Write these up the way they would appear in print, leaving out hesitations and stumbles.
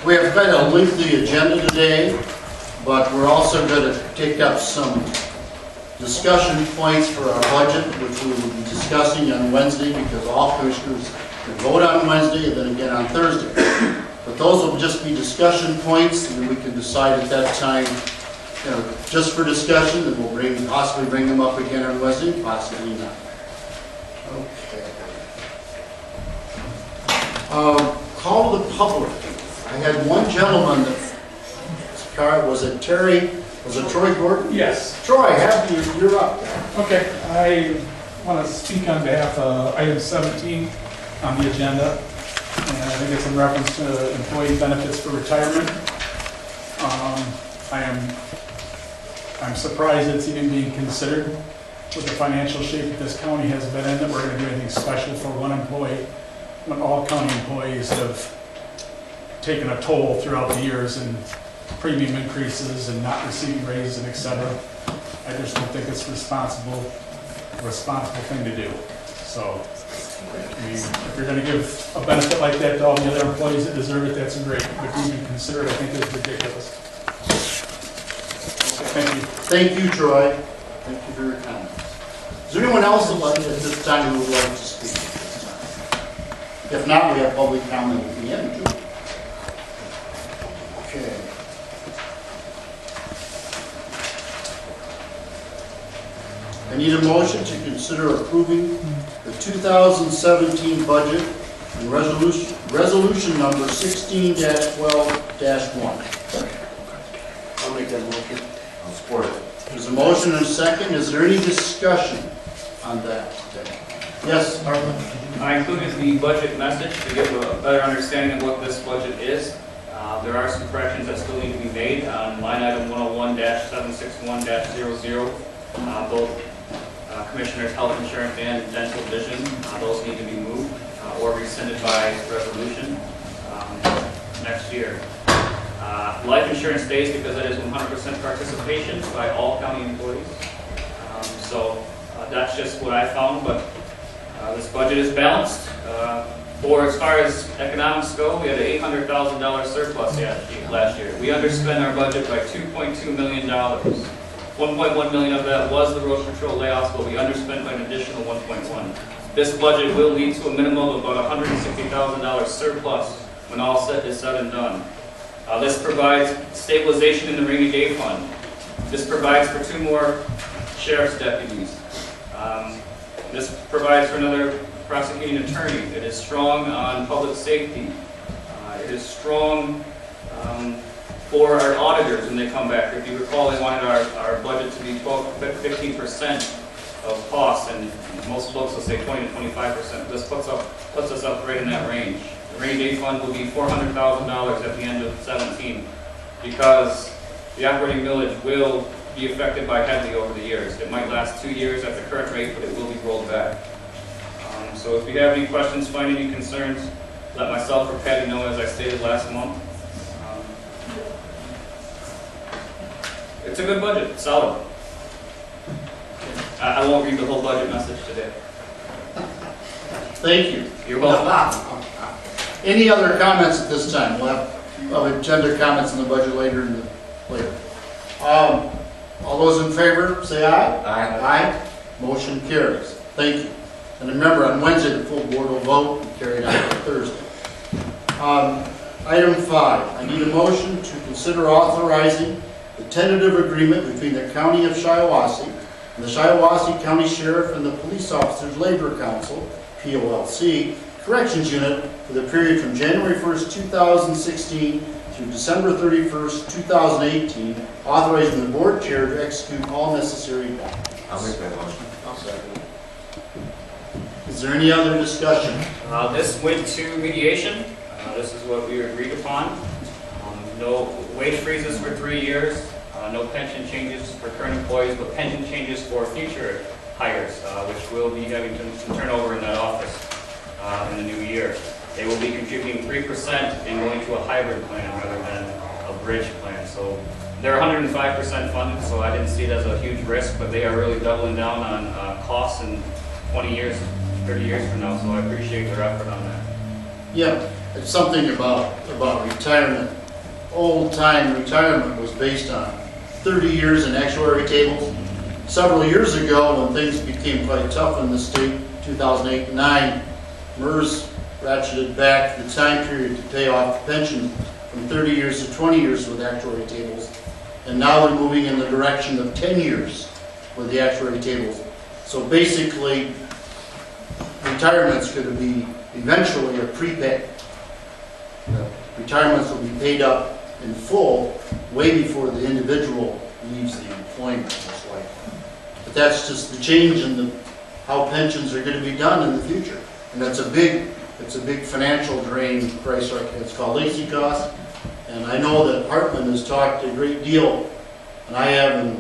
We have quite a lengthy agenda today, but we're also going to take up some discussion points for our budget, which we will be discussing on Wednesday, because all commissioners can vote on Wednesday and then again on Thursday. But those will just be discussion points, and we can decide at that time, just for discussion, and we'll possibly bring them up again on Wednesday, possibly not. Okay. Call to the public. I had one gentleman that was it Terry? Was it Troy Gordon? Yes. Troy, you're up. Okay, I want to speak on behalf of item 17 on the agenda, and I think it's in reference to employee benefits for retirement. I'm surprised it's even being considered with the financial shape that this county has been in, that we're going to do anything special for one employee when all county employees have taken a toll throughout the years and premium increases and not receiving raises and etc. I just don't think it's a responsible thing to do. So, I mean, if you're going to give a benefit like that to all the other employees that deserve it, that's great. But to even consider it, I think it's ridiculous. Thank you. Thank you, Troy. Thank you for your comments. Is there anyone else at this time who would like to speak at this time? If not, we have public comment at the end, too. Okay. I need a motion to consider approving the 2017 budget and resolution number 16-12-1. I'll make that motion. I'll support it. There's a motion and a second. Is there any discussion on that today? Yes, Harlan? I included the budget message to give a better understanding of what this budget is. There are some corrections that still need to be made on line item 101-761-00. Both Commissioner's health insurance and dental vision, those need to be moved or rescinded by resolution next year. Life insurance stays because it is 100% participation by all county employees. That's just what I found, but this budget is balanced. For as far as economics go, we had an $800,000 surplus last year. We underspent our budget by $2.2 million. 1.1 million of that was the road patrol layoffs, but we underspent by an additional 1.1. This budget will lead to a minimum of about $160,000 surplus when all is said and done. This provides stabilization in the rainy day fund. This provides for 2 more sheriff's deputies. This provides for another prosecuting attorney. It is strong on public safety. It is strong for our auditors when they come back. If you recall, they wanted our budget to be 15% of costs, and most folks will say 20 to 25%. This puts us up right in that range. The rainy day fund will be $400,000 at the end of 17 because the operating millage will be affected by heavily over the years. It might last 2 years at the current rate, but it will be rolled back. So if you have any questions, find any concerns, let myself or Patty know, as I stated last month. It's a good budget, it's solid. I won't read the whole budget message today. Thank you. You're welcome. Any other comments at this time? We'll have agenda comments on the budget later. All those in favor, say aye. Aye. Aye. Motion carries. Thank you. And remember, on Wednesday, the full board will vote and carry it out on Thursday. Item 5, I need a motion to consider authorizing the tentative agreement between the County of Shiawassee and the Shiawassee County Sheriff and the Police Officers Labor Council, POLC, Corrections Unit for the period from January 1st, 2016 through December 31st, 2018, authorizing the board chair to execute all necessary documents. I'll make that motion. I'll second. Is there any other discussion? This went to mediation. This is what we agreed upon. No wage freezes for 3 years. No pension changes for current employees, but pension changes for future hires, which will be having some turnover in that office in the new year. They will be contributing 3% and going to a hybrid plan rather than a bridge plan. So they're 105% funded, so I didn't see it as a huge risk, but they are really doubling down on costs in 20 years, 30 years from now, so I appreciate their effort on that. Yeah, It's something about retirement. Old-time retirement was based on 30 years in actuary tables. Several years ago, when things became quite tough in the state, 2008 and 9, MERS ratcheted back the time period to pay off pension from 30 years to 20 years with actuary tables. And now they're moving in the direction of 10 years with the actuary tables. So basically, retirement's going to be eventually a prepay. Retirements will be paid up in full way before the individual leaves the employment, most likely. But that's just the change in how pensions are going to be done in the future. And that's a big financial drain price. It's called lazy cost. And I know that Hartman has talked a great deal, and I have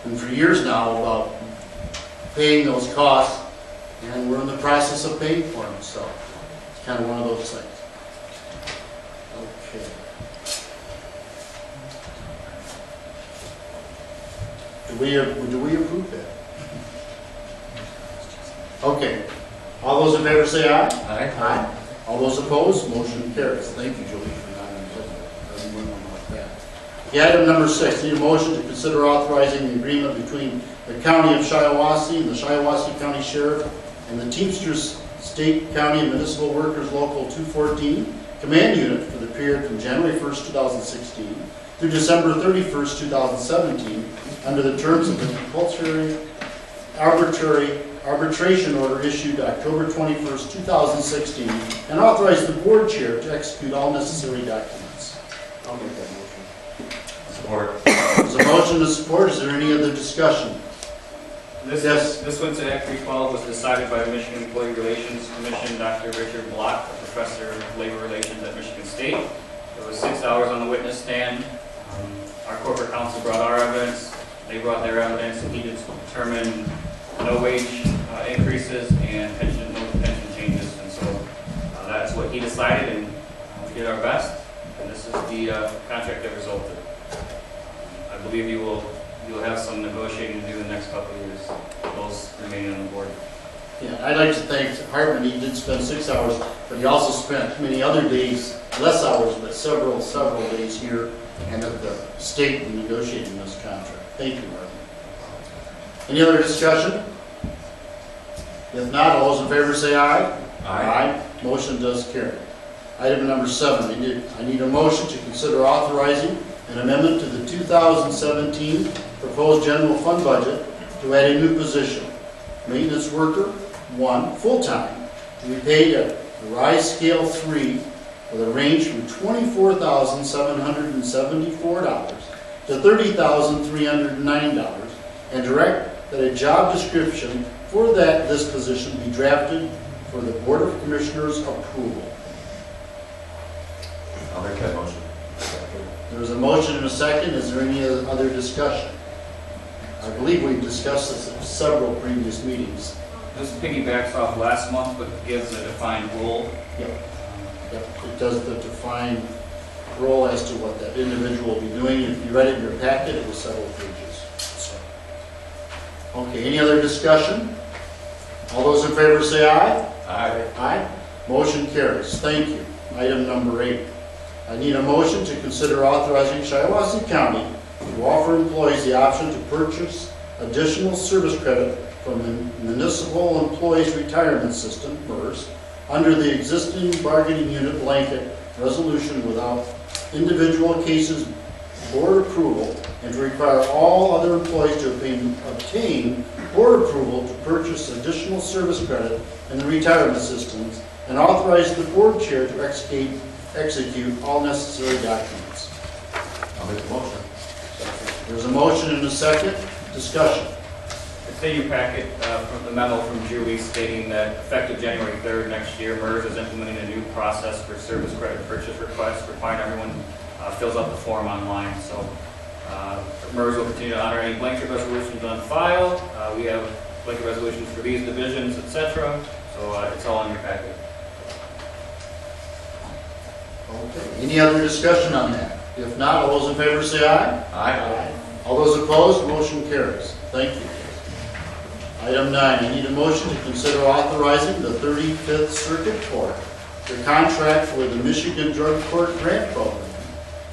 been for years now, about paying those costs, and we're in the process of paying for them. So it's kind of one of those things. Okay. Do we approve that? Okay. All those in favor say aye. Aye. Aye. All those opposed, motion carries. Thank you, Julie, for not including that. Okay, item number 6, need a motion to consider authorizing the agreement between the County of Shiawassee and the Shiawassee County Sheriff and the Teamsters State, County, and Municipal Workers Local 214 Command Unit for the period from January 1st, 2016 through December 31st, 2017, under the terms of the compulsory arbitration order issued October 21st, 2016, and authorize the board chair to execute all necessary documents. I'll make that motion. Support. There's a motion to support. Is there any other discussion? This one, to Act 312, was decided by the Michigan Employee Relations Commission, Dr. Richard Block, a professor of labor relations at Michigan State. It was 6 hours on the witness stand. Our corporate counsel brought our evidence, they brought their evidence, and he determined no wage increases and no pension changes. And so that's what he decided, and we did our best. And this is the contract that resulted. I believe you will have some negotiating to do in the next couple of years, those remaining on the board. Yeah, I'd like to thank Hartman. He did spend 6 hours, but he also spent many other days, less hours, but several days here and at the state in negotiating this contract. Thank you, Hartman. Any other discussion? If not, all those in favor say aye. Aye. Motion does carry. Item number 7, I need a motion to consider authorizing an amendment to the 2017 proposed general fund budget to add a new position, maintenance worker 1, full-time, to be paid at the Rise Scale 3 with a range from $24,774 to $30,309, and direct that a job description for this position be drafted for the Board of Commissioners approval. I'll make that motion. There's a motion and a second. Is there any other discussion? I believe we've discussed this at several previous meetings. This piggybacks off last month, but gives a defined role. Yep. It does the defined role as to what that individual will be doing. If you read it in your packet, it was several pages. So. Okay, any other discussion? All those in favor say aye. Aye. Aye. Motion carries. Thank you. Item number 8. I need a motion to consider authorizing Shiawassee County to offer employees the option to purchase additional service credit from the Municipal Employees Retirement System, MERS, under the existing bargaining unit blanket resolution without individual cases board approval, and to require all other employees to obtain board approval to purchase additional service credit in the retirement systems, and authorize the board chair to execute all necessary documents. I'll make the motion. There's a motion and a second. Discussion. It's in your packet from the memo from Julie stating that effective January 3rd next year, MERS is implementing a new process for service credit purchase requests, requiring everyone fills out the form online. So MERS will continue to honor any blanket resolutions on file. We have blanket resolutions for these divisions, etc. So it's all in your packet. Okay. Any other discussion on that? If not, all those in favor say aye. Aye. All those opposed, motion carries. Thank you. Item 9, I need a motion to consider authorizing the 35th Circuit Court the contract for the Michigan Drug Court Grant Program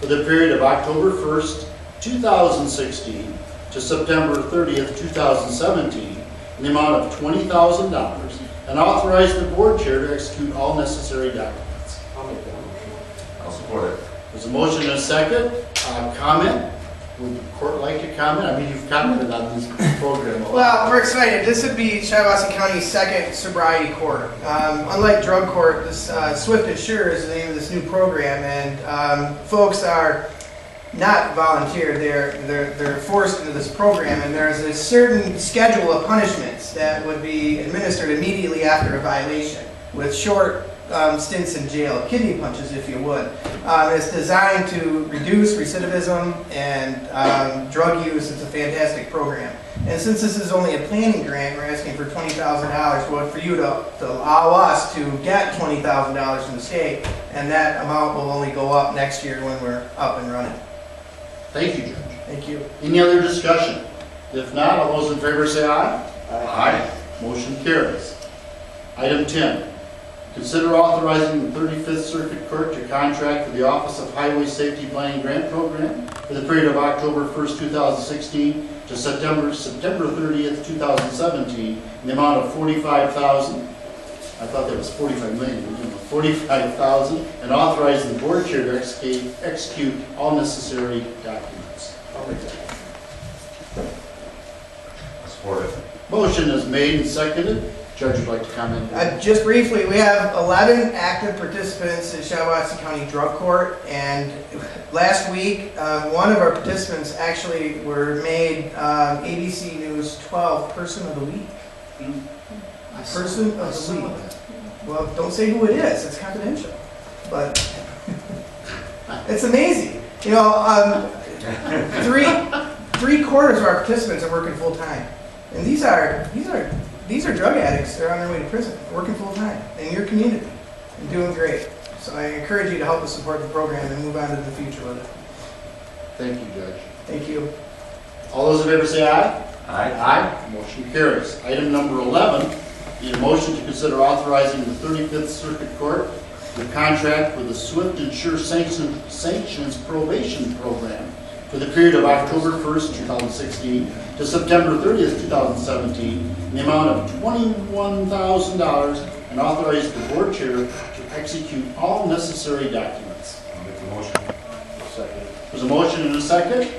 for the period of October 1st, 2016 to September 30th, 2017 in the amount of $20,000 and authorize the board chair to execute all necessary documents. I'll make that motion. I'll support it. There's a motion and a second. Comment? Would the court like to comment? I mean, you've commented on this program a lot. Well, we're excited. This would be Shiawassee County's second sobriety court. Unlike drug court, this Swift and Sure is the name of this new program, and folks are not volunteer. They're forced into this program, and there's a certain schedule of punishments that would be administered immediately after a violation, with short stints in jail, kidney punches, if you would. It's designed to reduce recidivism and drug use. It's a fantastic program. And since this is only a planning grant, we're asking for $20,000, well, for you to allow us to get $20,000 from the state, and that amount will only go up next year when we're up and running. Thank you, Judge. Thank you. Any other discussion? If not, all those in favor say aye. Aye. Motion carries. Item 10, consider authorizing the 35th Circuit Court to contract for the Office of Highway Safety Planning Grant Program for the period of October 1st, 2016 to September 30th, 2017 in the amount of $45,000. I thought that was $45 million. $45,000 and authorize the board chair to execute all necessary documents. I'll make that. I'll support it. Motion is made and seconded. Judge would like to comment. Just briefly, we have 11 active participants in Shiawassee County Drug Court, and last week, one of our participants actually were made ABC News 12 Person of the Week. Person of the Week. Well, don't say who it is, it's confidential. But it's amazing. You know, three-quarters of our participants are working full-time. And these are drug addicts. They're on their way to prison, working full-time in your community and doing great. So I encourage you to help us support the program and move on to the future with it. Thank you, Judge. Thank you. All those in favor say aye. Aye. Aye. Motion carries. Item number 11, need a motion to consider authorizing the 35th Circuit Court the contract with the Swift and Sure Sanctions Probation Program for the period of October 1st, 2016 to September 30th, 2017 in the amount of $21,000 and authorize the board chair to execute all necessary documents. I'll make the motion. Second. There's a motion and a second.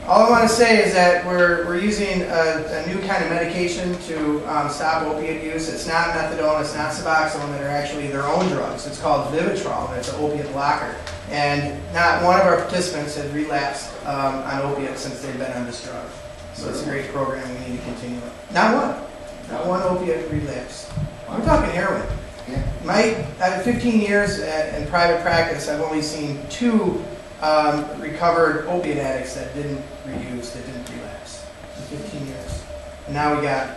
All I want to say is that we're using a new kind of medication to stop opiate use. It's not methadone, it's not Suboxone, that are actually their own drugs. It's called Vivitrol, and it's an opiate blocker. And not one of our participants has relapsed on opiates since they've been on this drug. So it's a great program, we need to continue it. Not one opiate relapse. I'm talking heroin. Out of 15 years in private practice, I've only seen 2 recovered opiate addicts that didn't reuse, that didn't relapse in 15 years. And now we got,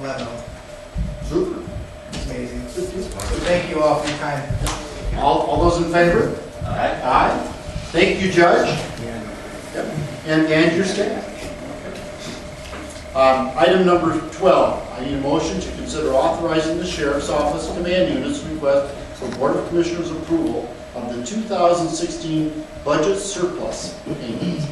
11 of them. Super. It's amazing. So thank you all for your time. All those in favor? Aye. Aye. Thank you, Judge. Yep. And your staff. Item number 12, I need a motion to consider authorizing the Sheriff's Office Command Unit's request for Board of Commissioners approval of the 2016 budget surplus payments